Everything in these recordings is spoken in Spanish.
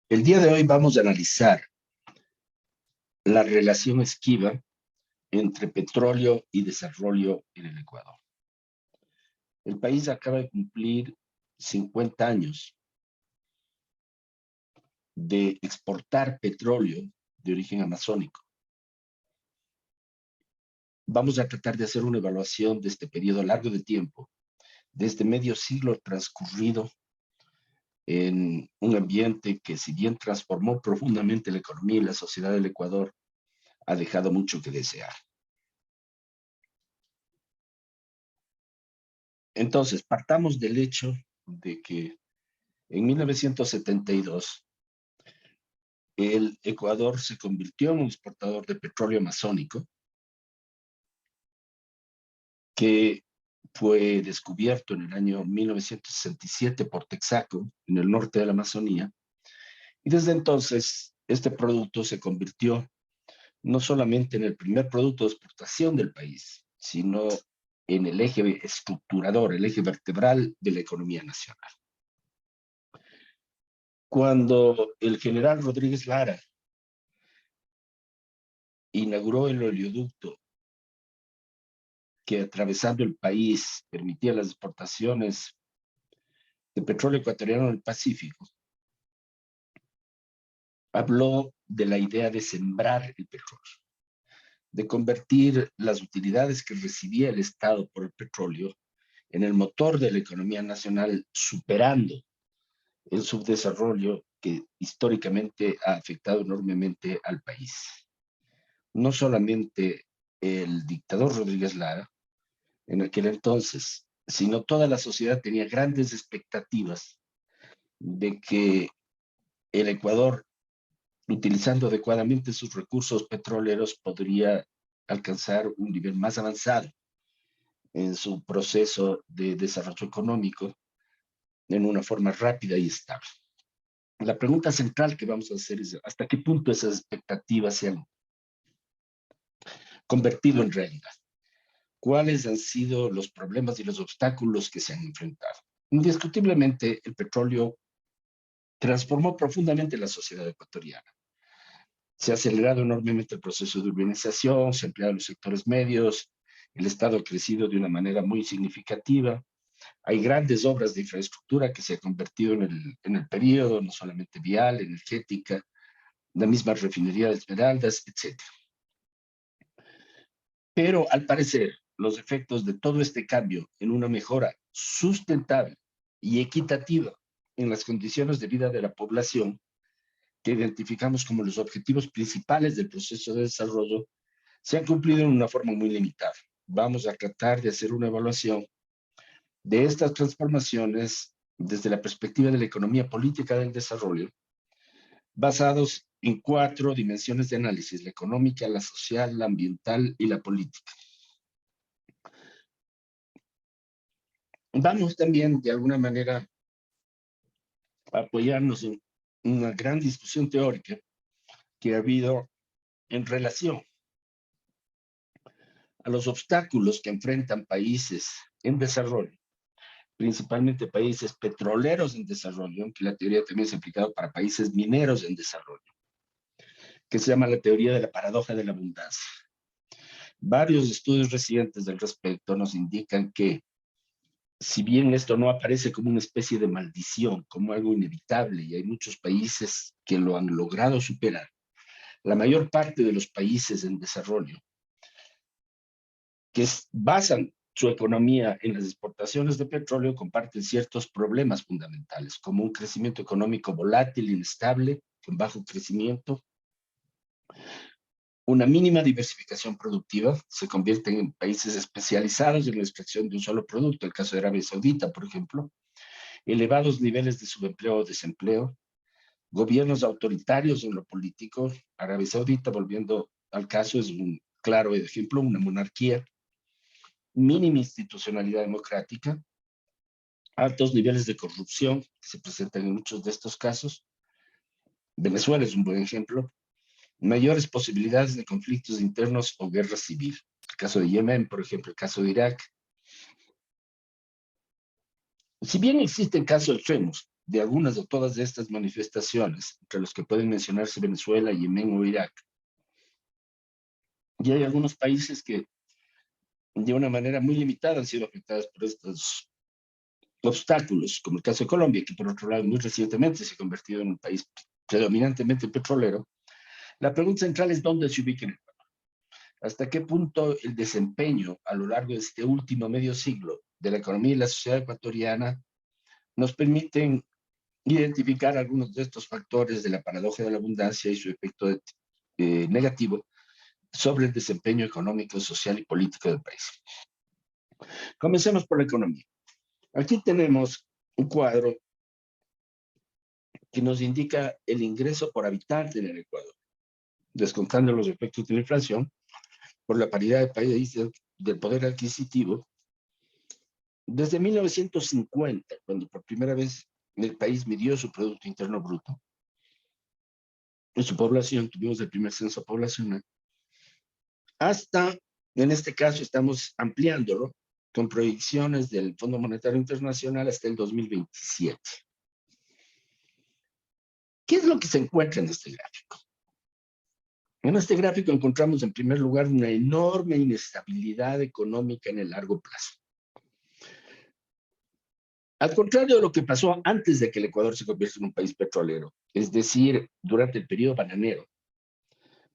El día de hoy vamos a analizar la relación esquiva entre petróleo y desarrollo en el Ecuador. El país acaba de cumplir 50 años de exportar petróleo de origen amazónico. Vamos a tratar de hacer una evaluación de este periodo largo de tiempo, de este medio siglo transcurrido en un ambiente que, si bien transformó profundamente la economía y la sociedad del Ecuador, ha dejado mucho que desear. Entonces, partamos del hecho de que en 1972 el Ecuador se convirtió en un exportador de petróleo amazónico que fue descubierto en el año 1967 por Texaco, en el norte de la Amazonía, y desde entonces este producto se convirtió no solamente en el primer producto de exportación del país, sino en el eje estructurador, el eje vertebral de la economía nacional. Cuando el general Rodríguez Lara inauguró el oleoducto que, atravesando el país, permitía las exportaciones de petróleo ecuatoriano al Pacífico, habló de la idea de sembrar el petróleo, de convertir las utilidades que recibía el Estado por el petróleo en el motor de la economía nacional, superando el subdesarrollo que históricamente ha afectado enormemente al país. No solamente el dictador Rodríguez Lara, en aquel entonces, sino toda la sociedad tenía grandes expectativas de que el Ecuador, utilizando adecuadamente sus recursos petroleros, podría alcanzar un nivel más avanzado en su proceso de desarrollo económico en una forma rápida y estable. La pregunta central que vamos a hacer es hasta qué punto esas expectativas se han convertido en realidad. ¿Cuáles han sido los problemas y los obstáculos que se han enfrentado? Indiscutiblemente, el petróleo transformó profundamente la sociedad ecuatoriana. Se ha acelerado enormemente el proceso de urbanización, se han ampliado los sectores medios, el Estado ha crecido de una manera muy significativa. Hay grandes obras de infraestructura que se han convertido en el periodo, no solamente vial, energética, la misma refinería de Esmeraldas, etc. Pero al parecer, los efectos de todo este cambio en una mejora sustentable y equitativa en las condiciones de vida de la población, que identificamos como los objetivos principales del proceso de desarrollo, se han cumplido en una forma muy limitada. Vamos a tratar de hacer una evaluación de estas transformaciones desde la perspectiva de la economía política del desarrollo, basados en 4 dimensiones de análisis: la económica, la social, la ambiental y la política. Vamos también, de alguna manera, a apoyarnos en una gran discusión teórica que ha habido en relación a los obstáculos que enfrentan países en desarrollo, principalmente países petroleros en desarrollo, aunque la teoría también se ha aplicado para países mineros en desarrollo, que se llama la teoría de la paradoja de la abundancia. Varios estudios recientes al respecto nos indican que, si bien esto no aparece como una especie de maldición, como algo inevitable, y hay muchos países que lo han logrado superar, la mayor parte de los países en desarrollo que basan su economía en las exportaciones de petróleo comparten ciertos problemas fundamentales, como un crecimiento económico volátil, inestable, con bajo crecimiento, una mínima diversificación productiva, se convierten en países especializados en la extracción de un solo producto, el caso de Arabia Saudita, por ejemplo, elevados niveles de subempleo o desempleo, gobiernos autoritarios en lo político. Arabia Saudita, volviendo al caso, es un claro ejemplo, una monarquía, mínima institucionalidad democrática, altos niveles de corrupción que se presentan en muchos de estos casos. Venezuela es un buen ejemplo. Mayores posibilidades de conflictos internos o guerra civil. El caso de Yemen, por ejemplo, el caso de Irak. Si bien existen casos extremos, de algunas o todas de estas manifestaciones, entre los que pueden mencionarse Venezuela, Yemen o Irak, y hay algunos países que de una manera muy limitada han sido afectados por estos obstáculos, como el caso de Colombia, que por otro lado muy recientemente se ha convertido en un país predominantemente petrolero. La pregunta central es dónde se ubica en el Ecuador. ¿Hasta qué punto el desempeño a lo largo de este último medio siglo de la economía y la sociedad ecuatoriana nos permiten identificar algunos de estos factores de la paradoja de la abundancia y su efecto negativo sobre el desempeño económico, social y político del país? Comencemos por la economía. Aquí tenemos un cuadro que nos indica el ingreso por habitante en el Ecuador, descontando los efectos de la inflación por la paridad de países del poder adquisitivo. Desde 1950, cuando por primera vez el país midió su Producto Interno Bruto, en su población, tuvimos el primer censo poblacional, hasta, en este caso, estamos ampliándolo con proyecciones del Fondo Monetario Internacional hasta el 2027. ¿Qué es lo que se encuentra en este gráfico? En este gráfico encontramos, en primer lugar, una enorme inestabilidad económica en el largo plazo. Al contrario de lo que pasó antes de que el Ecuador se convierta en un país petrolero, es decir, durante el periodo bananero,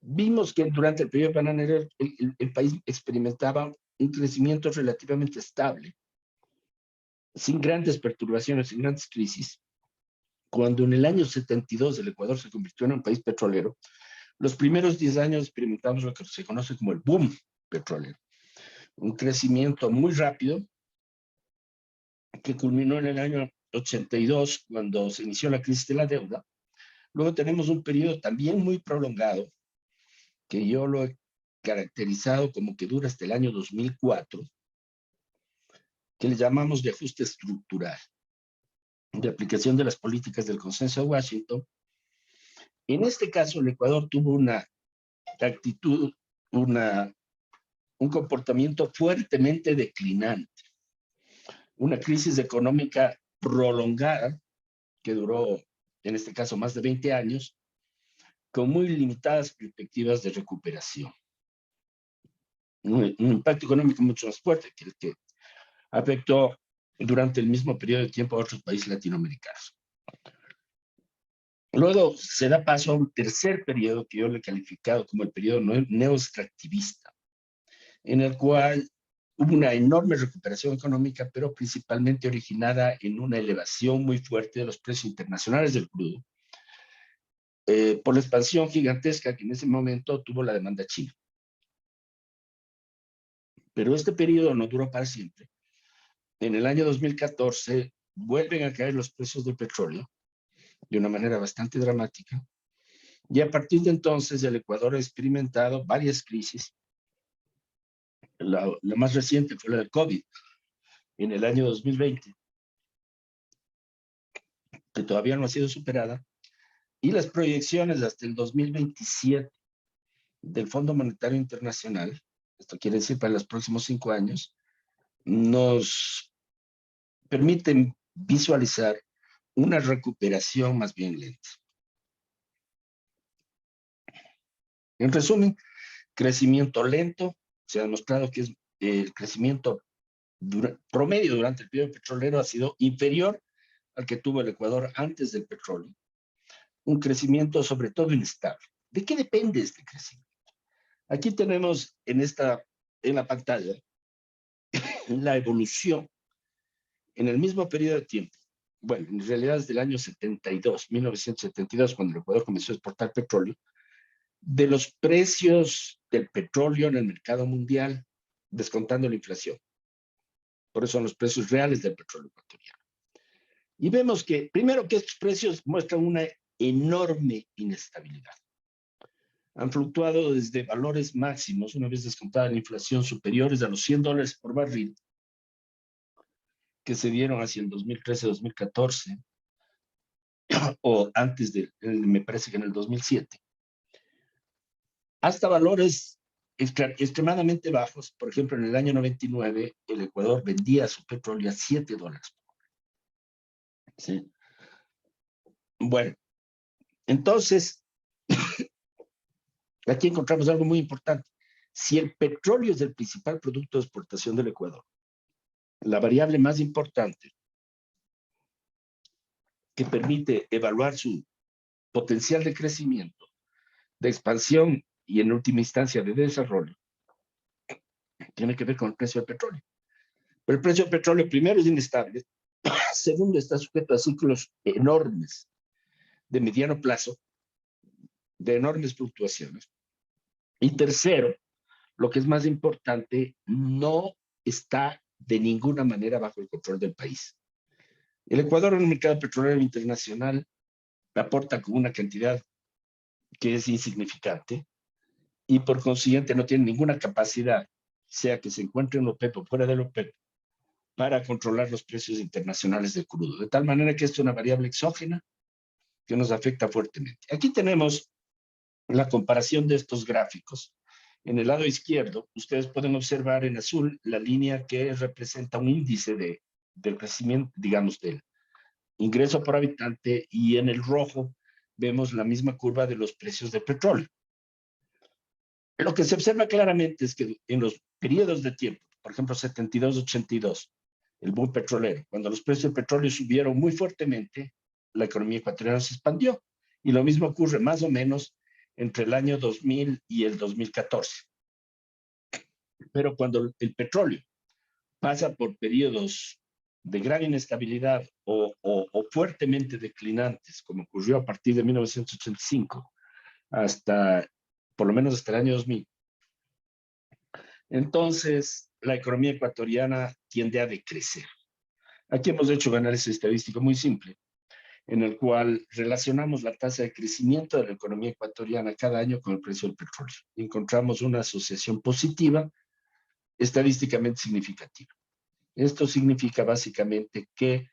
vimos que durante el periodo bananero el país experimentaba un crecimiento relativamente estable, sin grandes perturbaciones, sin grandes crisis. Cuando en el año 72 el Ecuador se convirtió en un país petrolero, los primeros 10 años experimentamos lo que se conoce como el boom petrolero. Un crecimiento muy rápido que culminó en el año 82 cuando se inició la crisis de la deuda. Luego tenemos un periodo también muy prolongado que yo lo he caracterizado como que dura hasta el año 2004, que le llamamos de ajuste estructural, de aplicación de las políticas del Consenso de Washington. En este caso, el Ecuador tuvo una actitud, un comportamiento fuertemente declinante, una crisis económica prolongada que duró, en este caso, más de 20 años, con muy limitadas perspectivas de recuperación. Un impacto económico mucho más fuerte que el que afectó durante el mismo periodo de tiempo a otros países latinoamericanos. Luego se da paso a un tercer periodo que yo le he calificado como el periodo neoextractivista, en el cual hubo una enorme recuperación económica, pero principalmente originada en una elevación muy fuerte de los precios internacionales del crudo, por la expansión gigantesca que en ese momento tuvo la demanda china. Pero este periodo no duró para siempre. En el año 2014 vuelven a caer los precios del petróleo de una manera bastante dramática, y a partir de entonces el Ecuador ha experimentado varias crisis. La más reciente fue la del COVID en el año 2020, que todavía no ha sido superada, y las proyecciones hasta el 2027 del Fondo Monetario Internacional, esto quiere decir para los próximos 5 años, nos permiten visualizar una recuperación más bien lenta. En resumen, crecimiento lento. Se ha demostrado que el crecimiento promedio durante el periodo petrolero ha sido inferior al que tuvo el Ecuador antes del petróleo. Un crecimiento sobre todo inestable. ¿De qué depende este crecimiento? Aquí tenemos en la pantalla la evolución en el mismo periodo de tiempo. Bueno, en realidad desde el año 72, 1972, cuando el Ecuador comenzó a exportar petróleo, de los precios del petróleo en el mercado mundial, descontando la inflación. Por eso son los precios reales del petróleo ecuatoriano. Y vemos que, primero, que estos precios muestran una enorme inestabilidad. Han fluctuado desde valores máximos, una vez descontada la inflación, superiores a los $100 por barril, que se dieron hacia el 2013-2014, o antes me parece que en el 2007, hasta valores extremadamente bajos. Por ejemplo, en el año 99, el Ecuador vendía su petróleo a $7. ¿Sí? Bueno, entonces, aquí encontramos algo muy importante. Si el petróleo es el principal producto de exportación del Ecuador, la variable más importante que permite evaluar su potencial de crecimiento, de expansión y en última instancia de desarrollo, tiene que ver con el precio del petróleo. Pero el precio del petróleo, primero, es inestable. Segundo, está sujeto a ciclos enormes de mediano plazo, de enormes fluctuaciones. Y tercero, lo que es más importante, no está de ninguna manera bajo el control del país. El Ecuador en el mercado petrolero internacional aporta con una cantidad que es insignificante y por consiguiente no tiene ninguna capacidad, sea que se encuentre en OPEP o fuera del OPEP, para controlar los precios internacionales del crudo. De tal manera que esto es una variable exógena que nos afecta fuertemente. Aquí tenemos la comparación de estos gráficos. En el lado izquierdo, ustedes pueden observar en azul la línea que representa un índice del crecimiento, digamos, del ingreso por habitante, y en el rojo vemos la misma curva de los precios de petróleo. Lo que se observa claramente es que en los periodos de tiempo, por ejemplo, 72-82, el boom petrolero, cuando los precios del petróleo subieron muy fuertemente, la economía ecuatoriana se expandió. Y lo mismo ocurre más o menos entre el año 2000 y el 2014. Pero cuando el petróleo pasa por periodos de gran inestabilidad o fuertemente declinantes, como ocurrió a partir de 1985 hasta, por lo menos hasta el año 2000, entonces la economía ecuatoriana tiende a decrecer. Aquí hemos hecho un análisis estadístico muy simple, en el cual relacionamos la tasa de crecimiento de la economía ecuatoriana cada año con el precio del petróleo. Encontramos una asociación positiva, estadísticamente significativa. Esto significa básicamente que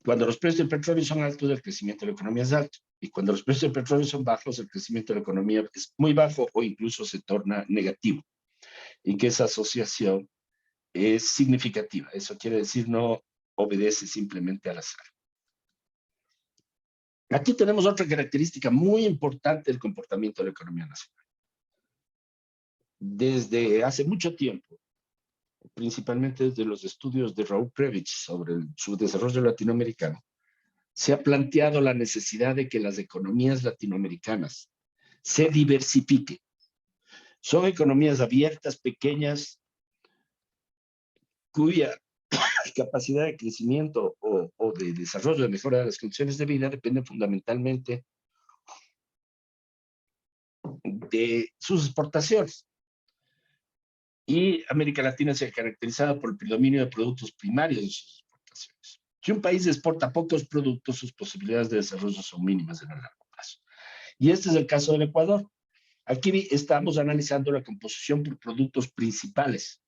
cuando los precios del petróleo son altos, el crecimiento de la economía es alto. Y cuando los precios del petróleo son bajos, el crecimiento de la economía es muy bajo o incluso se torna negativo. Y que esa asociación es significativa. Eso quiere decir no obedece simplemente al azar. Aquí tenemos otra característica muy importante del comportamiento de la economía nacional. Desde hace mucho tiempo, principalmente desde los estudios de Raúl Previch sobre el subdesarrollo latinoamericano, se ha planteado la necesidad de que las economías latinoamericanas se diversifiquen. Son economías abiertas, pequeñas, cuya capacidad de crecimiento o de desarrollo, de mejora de las condiciones de vida, depende fundamentalmente de sus exportaciones. Y América Latina se ha caracterizado por el predominio de productos primarios en sus exportaciones. Si un país exporta pocos productos, sus posibilidades de desarrollo son mínimas en el largo plazo. Y este es el caso del Ecuador. Aquí estamos analizando la composición por productos principales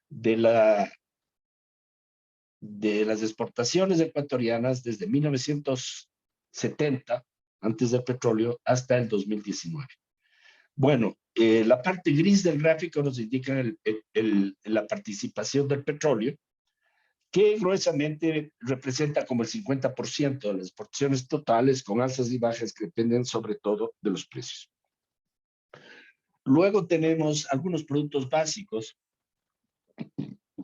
de las exportaciones ecuatorianas desde 1970, antes del petróleo, hasta el 2019. Bueno, la parte gris del gráfico nos indica la participación del petróleo, que gruesamente representa como el 50% de las exportaciones totales, con alzas y bajas que dependen sobre todo de los precios. Luego tenemos algunos productos básicos,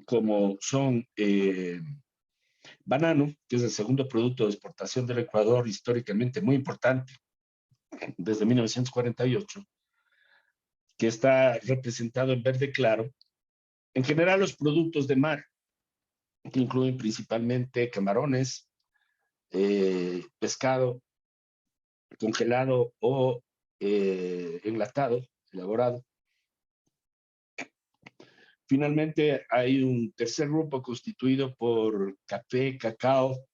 como son banano, que es el segundo producto de exportación del Ecuador, históricamente muy importante, desde 1948, que está representado en verde claro. En general, los productos de mar, que incluyen principalmente camarones, pescado congelado o enlatado, elaborado. Finalmente, hay un tercer grupo constituido por café, cacao,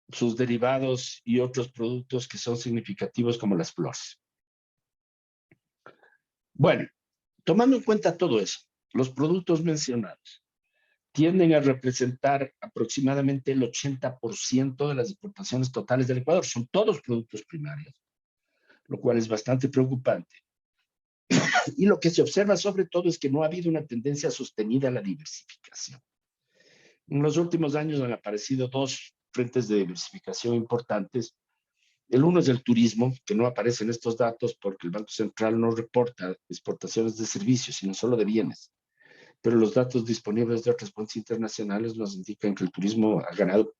sus derivados y otros productos que son significativos como las flores. Bueno, tomando en cuenta todo eso, los productos mencionados tienden a representar aproximadamente el 80% de las exportaciones totales del Ecuador. Son todos productos primarios, lo cual es bastante preocupante. Y lo que se observa sobre todo es que no ha habido una tendencia sostenida a la diversificación. En los últimos años han aparecido dos frentes de diversificación importantes. El uno es el turismo, que no aparece en estos datos porque el Banco Central no reporta exportaciones de servicios, sino solo de bienes. Pero los datos disponibles de otras fuentes internacionales nos indican que el turismo ha ganado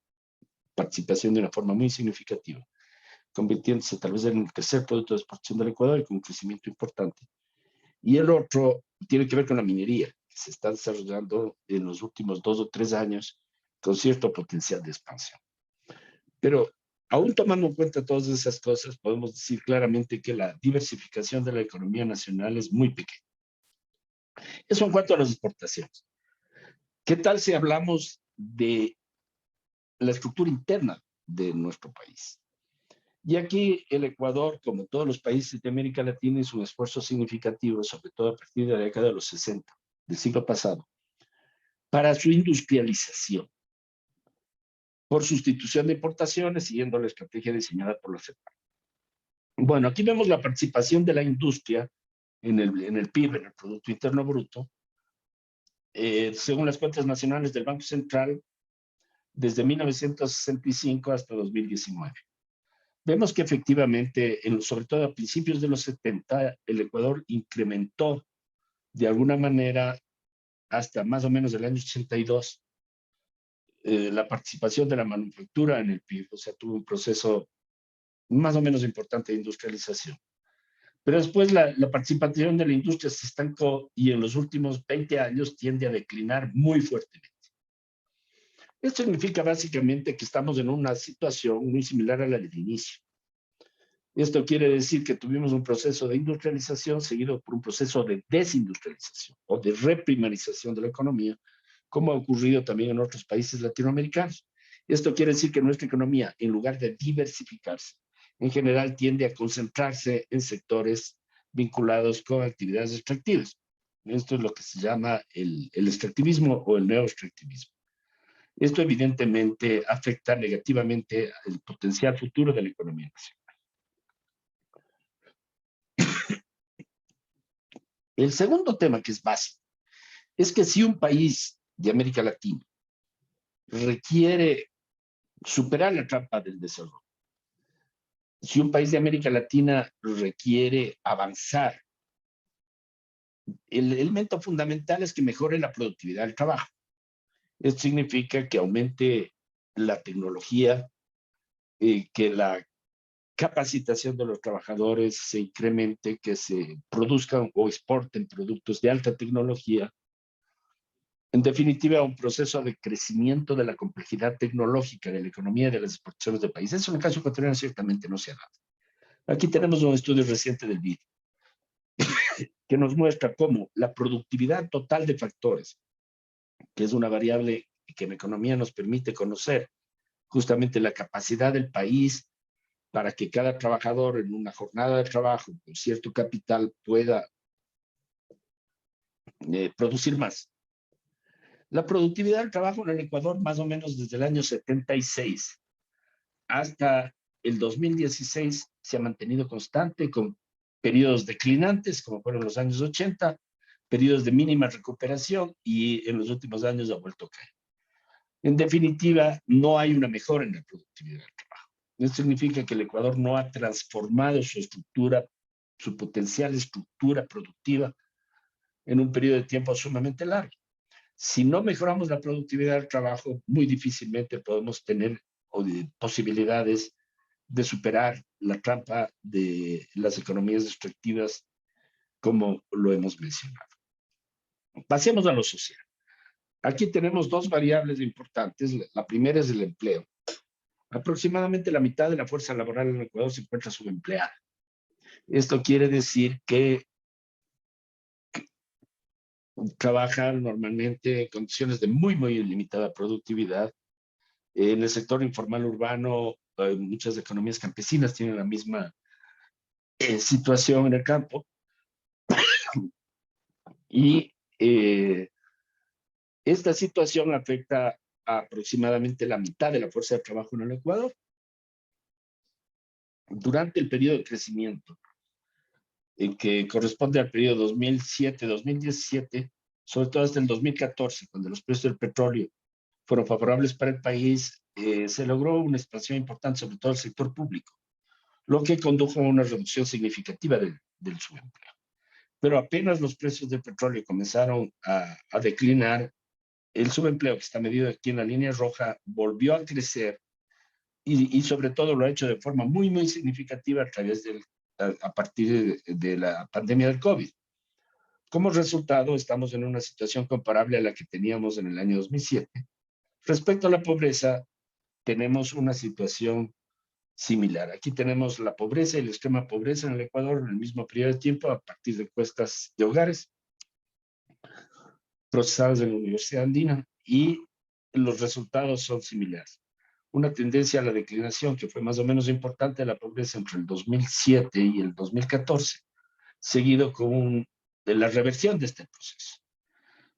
participación de una forma muy significativa, convirtiéndose tal vez en el tercer producto de exportación del Ecuador y con un crecimiento importante. Y el otro tiene que ver con la minería, que se está desarrollando en los últimos 2 o 3 años con cierto potencial de expansión. Pero aún tomando en cuenta todas esas cosas, podemos decir claramente que la diversificación de la economía nacional es muy pequeña. Eso en cuanto a las exportaciones. ¿Qué tal si hablamos de la estructura interna de nuestro país? Y aquí el Ecuador, como todos los países de América Latina, hizo un esfuerzo significativo, sobre todo a partir de la década de los 60 del siglo pasado, para su industrialización, por sustitución de importaciones, siguiendo la estrategia diseñada por la CEPAL. Bueno, aquí vemos la participación de la industria en el PIB, en el Producto Interno Bruto, según las cuentas nacionales del Banco Central, desde 1965 hasta 2019. Vemos que efectivamente, sobre todo a principios de los 70, el Ecuador incrementó de alguna manera hasta más o menos el año 82 la participación de la manufactura en el PIB, o sea, tuvo un proceso más o menos importante de industrialización. Pero después la participación de la industria se estancó y en los últimos 20 años tiende a declinar muy fuertemente. Esto significa básicamente que estamos en una situación muy similar a la del inicio. Esto quiere decir que tuvimos un proceso de industrialización seguido por un proceso de desindustrialización o de reprimarización de la economía, como ha ocurrido también en otros países latinoamericanos. Esto quiere decir que nuestra economía, en lugar de diversificarse, en general tiende a concentrarse en sectores vinculados con actividades extractivas. Esto es lo que se llama el extractivismo o el neoextractivismo. Esto evidentemente afecta negativamente el potencial futuro de la economía nacional. El segundo tema que es básico es que si un país de América Latina requiere superar la trampa del desarrollo, si un país de América Latina requiere avanzar, el elemento fundamental es que mejore la productividad del trabajo. Esto significa que aumente la tecnología, que la capacitación de los trabajadores se incremente, que se produzcan o exporten productos de alta tecnología. En definitiva, un proceso de crecimiento de la complejidad tecnológica de la economía y de las exportaciones del país. Eso en el caso ecuatoriano ciertamente no se ha dado. Aquí tenemos un estudio reciente del BID que nos muestra cómo la productividad total de factores, que es una variable que en economía nos permite conocer justamente la capacidad del país para que cada trabajador en una jornada de trabajo con cierto capital pueda producir más. La productividad del trabajo en el Ecuador, más o menos desde el año 76 hasta el 2016, se ha mantenido constante con periodos declinantes, como fueron los años 80, periodos de mínima recuperación y en los últimos años ha vuelto a caer. En definitiva, no hay una mejora en la productividad del trabajo. Esto significa que el Ecuador no ha transformado su estructura, su potencial estructura productiva en un periodo de tiempo sumamente largo. Si no mejoramos la productividad del trabajo, muy difícilmente podemos tener posibilidades de superar la trampa de las economías extractivas como lo hemos mencionado. Pasemos a lo social. Aquí tenemos dos variables importantes. La primera es el empleo. Aproximadamente la mitad de la fuerza laboral en Ecuador se encuentra subempleada. Esto quiere decir que trabajan normalmente en condiciones de muy, muy limitada productividad. En el sector informal urbano, muchas economías campesinas tienen la misma situación en el campo. Y esta situación afecta a aproximadamente la mitad de la fuerza de trabajo en el Ecuador. Durante el periodo de crecimiento, que corresponde al periodo 2007-2017, sobre todo hasta el 2014, cuando los precios del petróleo fueron favorables para el país, se logró una expansión importante, sobre todo el sector público, lo que condujo a una reducción significativa del subempleo. Pero apenas los precios del petróleo comenzaron a declinar, el subempleo, que está medido aquí en la línea roja, volvió a crecer y sobre todo lo ha hecho de forma muy, muy significativa a partir de la pandemia del COVID. Como resultado, estamos en una situación comparable a la que teníamos en el año 2007. Respecto a la pobreza, tenemos una situación similar. Aquí tenemos la pobreza y la extrema pobreza en el Ecuador en el mismo periodo de tiempo a partir de encuestas de hogares procesadas en la Universidad Andina y los resultados son similares. Una tendencia a la declinación que fue más o menos importante de la pobreza entre el 2007 y el 2014, seguido de la reversión de este proceso.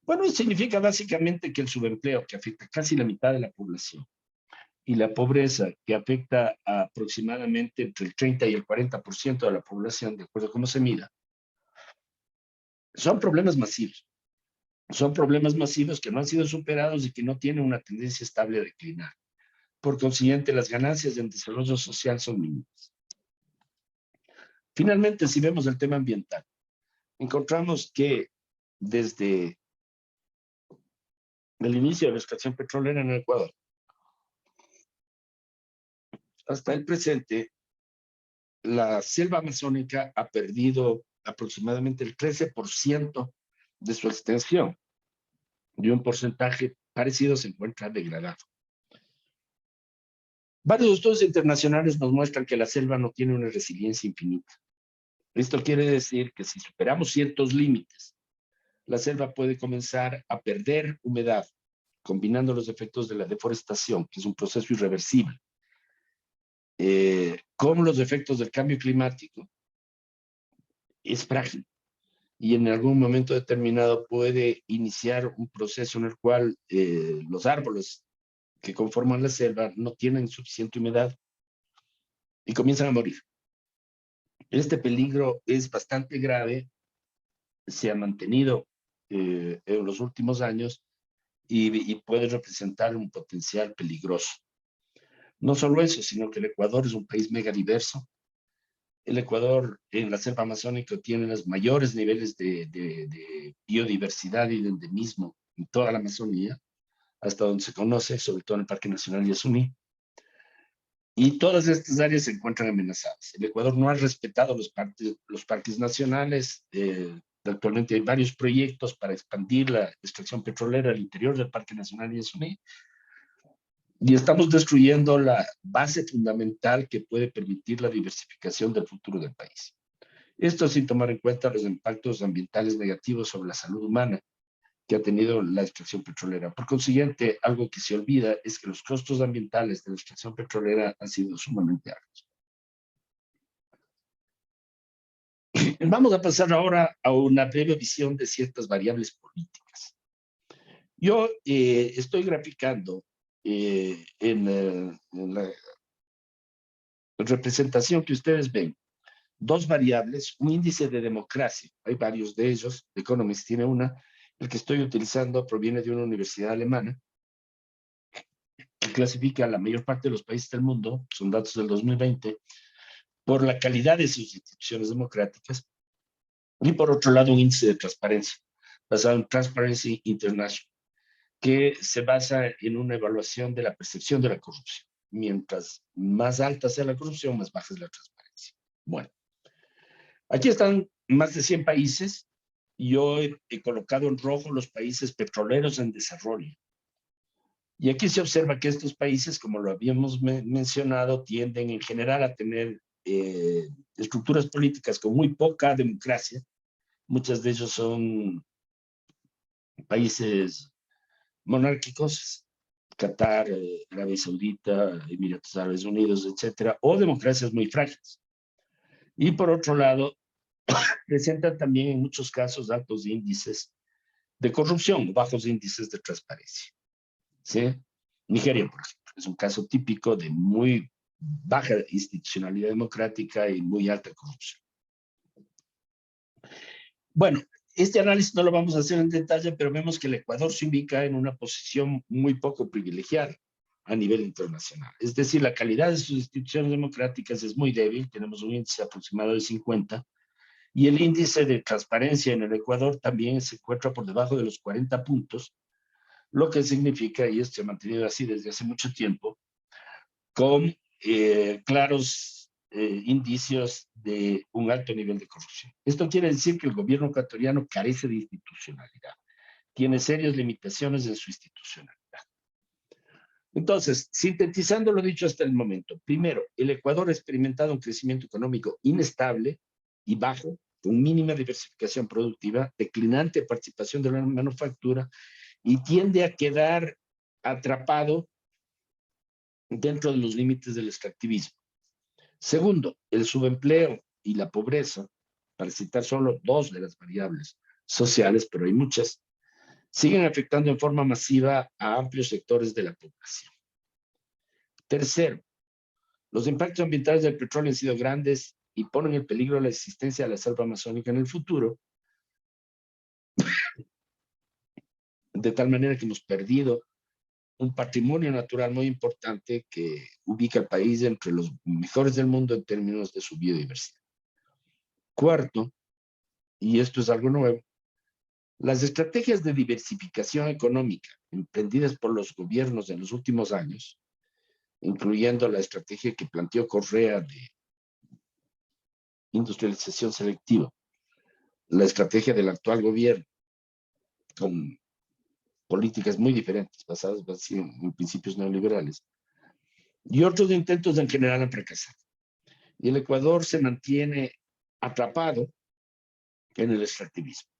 Bueno, significa básicamente que el subempleo, que afecta casi la mitad de la población, y la pobreza, que afecta a aproximadamente entre el 30 y el 40% de la población, de acuerdo a cómo se mida, son problemas masivos. Son problemas masivos que no han sido superados y que no tienen una tendencia estable a declinar. Por consiguiente, las ganancias en desarrollo social son mínimas. Finalmente, si vemos el tema ambiental, encontramos que desde el inicio de la extracción petrolera en el Ecuador hasta el presente, la selva amazónica ha perdido aproximadamente el 13% de su extensión y un porcentaje parecido se encuentra degradado. Varios estudios internacionales nos muestran que la selva no tiene una resiliencia infinita. Esto quiere decir que si superamos ciertos límites, la selva puede comenzar a perder humedad, combinando los efectos de la deforestación, que es un proceso irreversible, con los efectos del cambio climático. Es frágil y en algún momento determinado puede iniciar un proceso en el cual los árboles que conforman la selva no tienen suficiente humedad y comienzan a morir. Este peligro es bastante grave, se ha mantenido en los últimos años y puede representar un potencial peligroso. No solo eso, sino que el Ecuador es un país mega diverso. El Ecuador en la selva amazónica tiene los mayores niveles de biodiversidad y de endemismo en toda la Amazonía, hasta donde se conoce, sobre todo en el Parque Nacional Yasuní. Y todas estas áreas se encuentran amenazadas. El Ecuador no ha respetado los parques nacionales. Actualmente hay varios proyectos para expandir la extracción petrolera al interior del Parque Nacional Yasuní. Y estamos destruyendo la base fundamental que puede permitir la diversificación del futuro del país. Esto sin tomar en cuenta los impactos ambientales negativos sobre la salud humana que ha tenido la extracción petrolera. Por consiguiente, algo que se olvida es que los costos ambientales de la extracción petrolera han sido sumamente altos. Vamos a pasar ahora a una breve visión de ciertas variables políticas. Yo estoy graficando en la representación que ustedes ven dos variables, un índice de democracia, hay varios de ellos, The Economist tiene una, el que estoy utilizando proviene de una universidad alemana, que clasifica a la mayor parte de los países del mundo, son datos del 2020, por la calidad de sus instituciones democráticas, y por otro lado un índice de transparencia, basado en Transparency International, que se basa en una evaluación de la percepción de la corrupción. Mientras más alta sea la corrupción, más baja es la transparencia. Bueno, aquí están más de 100 países. Yo he colocado en rojo los países petroleros en desarrollo. Y aquí se observa que estos países, como lo habíamos mencionado, tienden en general a tener estructuras políticas con muy poca democracia. Muchos de ellos son países monárquicos, Qatar, Arabia Saudita, Emiratos Árabes Unidos, etcétera, o democracias muy frágiles. Y por otro lado, presentan también en muchos casos altos índices de corrupción, bajos índices de transparencia. ¿Sí? Nigeria, por ejemplo, es un caso típico de muy baja institucionalidad democrática y muy alta corrupción. Bueno, este análisis no lo vamos a hacer en detalle, pero vemos que el Ecuador se ubica en una posición muy poco privilegiada. a nivel internacional. Es decir, la calidad de sus instituciones democráticas es muy débil, tenemos un índice aproximado de 50, y el índice de transparencia en el Ecuador también se encuentra por debajo de los 40 puntos, lo que significa, y esto se ha mantenido así desde hace mucho tiempo, con claros indicios de un alto nivel de corrupción. Esto quiere decir que el gobierno ecuatoriano carece de institucionalidad, tiene serias limitaciones en su institucionalidad. Entonces, sintetizando lo dicho hasta el momento, primero, el Ecuador ha experimentado un crecimiento económico inestable y bajo, con mínima diversificación productiva, declinante participación de la manufactura y tiende a quedar atrapado dentro de los límites del extractivismo. Segundo, el subempleo y la pobreza, para citar solo dos de las variables sociales, pero hay muchas, siguen afectando en forma masiva a amplios sectores de la población. Tercero, los impactos ambientales del petróleo han sido grandes y ponen en peligro la existencia de la selva amazónica en el futuro, de tal manera que hemos perdido un patrimonio natural muy importante que ubica al país entre los mejores del mundo en términos de su biodiversidad. Cuarto, y esto es algo nuevo, las estrategias de diversificación económica emprendidas por los gobiernos en los últimos años, incluyendo la estrategia que planteó Correa de industrialización selectiva, la estrategia del actual gobierno, con políticas muy diferentes, basadas en principios neoliberales, y otros intentos en general han fracasado. Y el Ecuador se mantiene atrapado en el extractivismo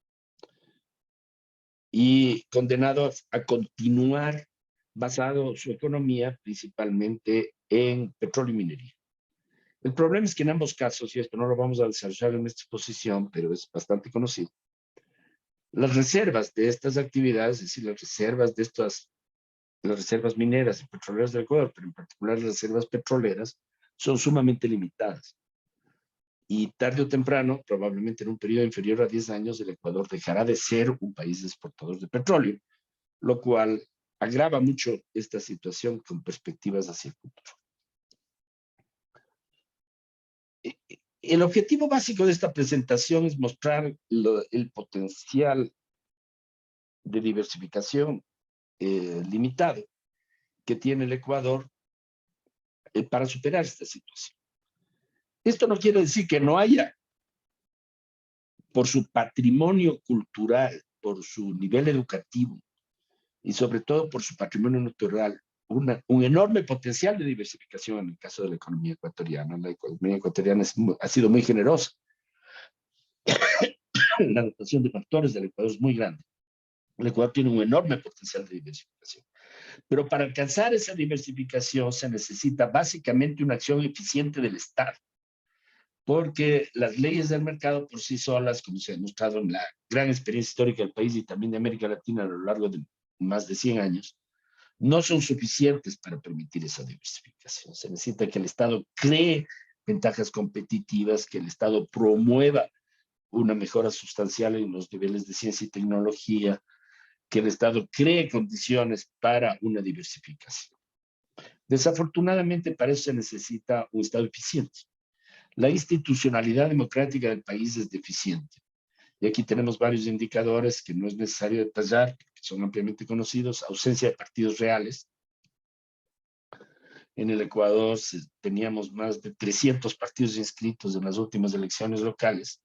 y condenado a continuar basado su economía principalmente en petróleo y minería. El problema es que en ambos casos, y esto no lo vamos a desarrollar en esta exposición, pero es bastante conocido, las reservas de estas actividades, es decir, las reservas mineras y petroleras del Ecuador, pero en particular las reservas petroleras, son sumamente limitadas. Y tarde o temprano, probablemente en un periodo inferior a 10 años, el Ecuador dejará de ser un país exportador de petróleo, lo cual agrava mucho esta situación con perspectivas hacia el futuro. El objetivo básico de esta presentación es mostrar el potencial de diversificación limitado que tiene el Ecuador para superar esta situación. Esto no quiere decir que no haya, por su patrimonio cultural, por su nivel educativo y sobre todo por su patrimonio natural, un enorme potencial de diversificación en el caso de la economía ecuatoriana. La economía ecuatoriana ha sido muy generosa. La dotación de factores del Ecuador es muy grande. El Ecuador tiene un enorme potencial de diversificación. Pero para alcanzar esa diversificación se necesita básicamente una acción eficiente del Estado, porque las leyes del mercado por sí solas, como se ha demostrado en la gran experiencia histórica del país y también de América Latina a lo largo de más de 100 años, no son suficientes para permitir esa diversificación. Se necesita que el Estado cree ventajas competitivas, que el Estado promueva una mejora sustancial en los niveles de ciencia y tecnología, que el Estado cree condiciones para una diversificación. Desafortunadamente, para eso se necesita un Estado eficiente. La institucionalidad democrática del país es deficiente. Y aquí tenemos varios indicadores que no es necesario detallar, que son ampliamente conocidos. Ausencia de partidos reales. En el Ecuador teníamos más de 300 partidos inscritos en las últimas elecciones locales.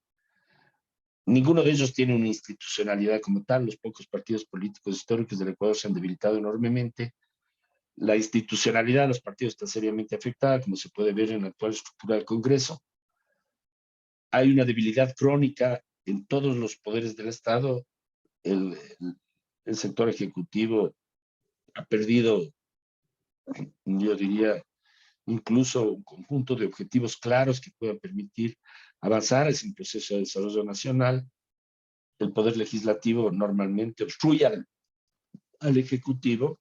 Ninguno de ellos tiene una institucionalidad como tal. Los pocos partidos políticos históricos del Ecuador se han debilitado enormemente. La institucionalidad de los partidos está seriamente afectada, como se puede ver en la actual estructura del Congreso. Hay una debilidad crónica en todos los poderes del Estado. El sector ejecutivo ha perdido, yo diría, incluso un conjunto de objetivos claros que puedan permitir avanzar en el proceso de desarrollo nacional. El poder legislativo normalmente obstruye al ejecutivo,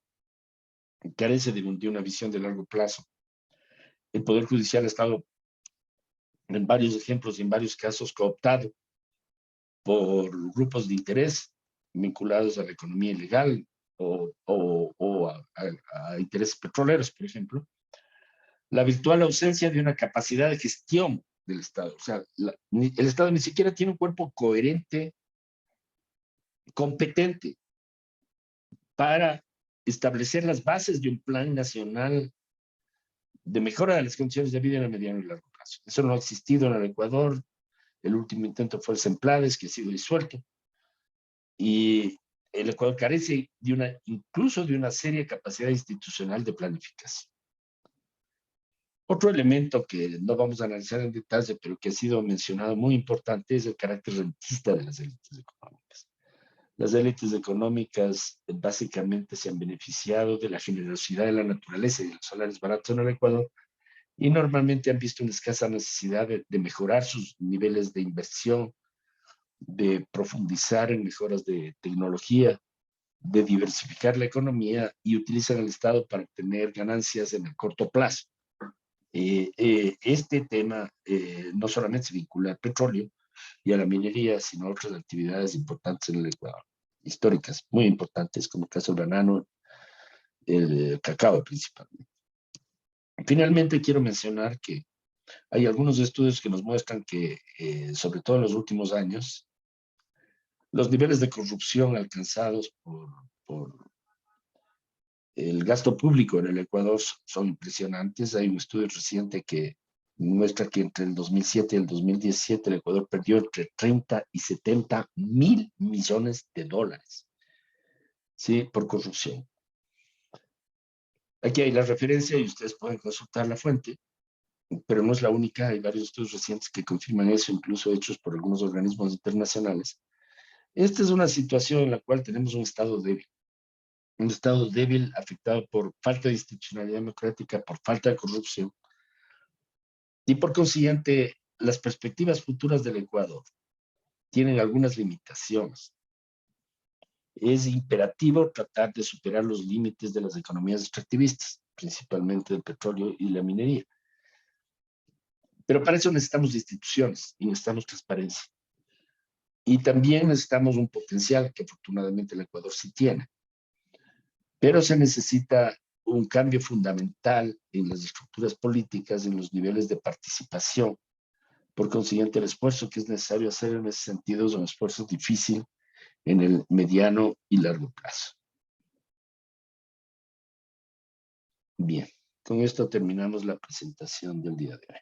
carece de una visión de largo plazo. El poder judicial ha estado en varios ejemplos y en varios casos cooptado por grupos de interés vinculados a la economía ilegal, a intereses petroleros, por ejemplo, la virtual ausencia de una capacidad de gestión del Estado. O sea, el Estado ni siquiera tiene un cuerpo coherente, competente, para establecer las bases de un plan nacional de mejora de las condiciones de vida en el mediano y largo plazo. Eso no ha existido en el Ecuador. El último intento fue el Semplades, que ha sido disuelto. Y el Ecuador carece incluso de una seria capacidad institucional de planificación. Otro elemento que no vamos a analizar en detalle, pero que ha sido mencionado muy importante, es el carácter rentista de las élites económicas. Las élites económicas básicamente se han beneficiado de la generosidad de la naturaleza y de los salarios baratos en el Ecuador, y normalmente han visto una escasa necesidad de mejorar sus niveles de inversión, de profundizar en mejoras de tecnología, de diversificar la economía, y utilizan el Estado para obtener ganancias en el corto plazo. Este tema no solamente se vincula al petróleo y a la minería, sino a otras actividades importantes en el Ecuador, históricas, muy importantes, como el caso del banano, el cacao principalmente. Finalmente, quiero mencionar que hay algunos estudios que nos muestran que, sobre todo en los últimos años, los niveles de corrupción alcanzados por el gasto público en el Ecuador son impresionantes. Hay un estudio reciente que muestra que entre el 2007 y el 2017 el Ecuador perdió entre 30 y 70 mil millones de dólares, ¿sí?, por corrupción. Aquí hay la referencia y ustedes pueden consultar la fuente, pero no es la única. Hay varios estudios recientes que confirman eso, incluso hechos por algunos organismos internacionales. Esta es una situación en la cual tenemos un Estado débil afectado por falta de institucionalidad democrática, por falta de corrupción, y por consiguiente las perspectivas futuras del Ecuador tienen algunas limitaciones. Es imperativo tratar de superar los límites de las economías extractivistas, principalmente del petróleo y la minería. Pero para eso necesitamos instituciones y necesitamos transparencia. Y también necesitamos un potencial que afortunadamente el Ecuador sí tiene. Pero se necesita un cambio fundamental en las estructuras políticas, en los niveles de participación. Por consiguiente, el esfuerzo que es necesario hacer en ese sentido es un esfuerzo difícil en el mediano y largo plazo. Bien, con esto terminamos la presentación del día de hoy.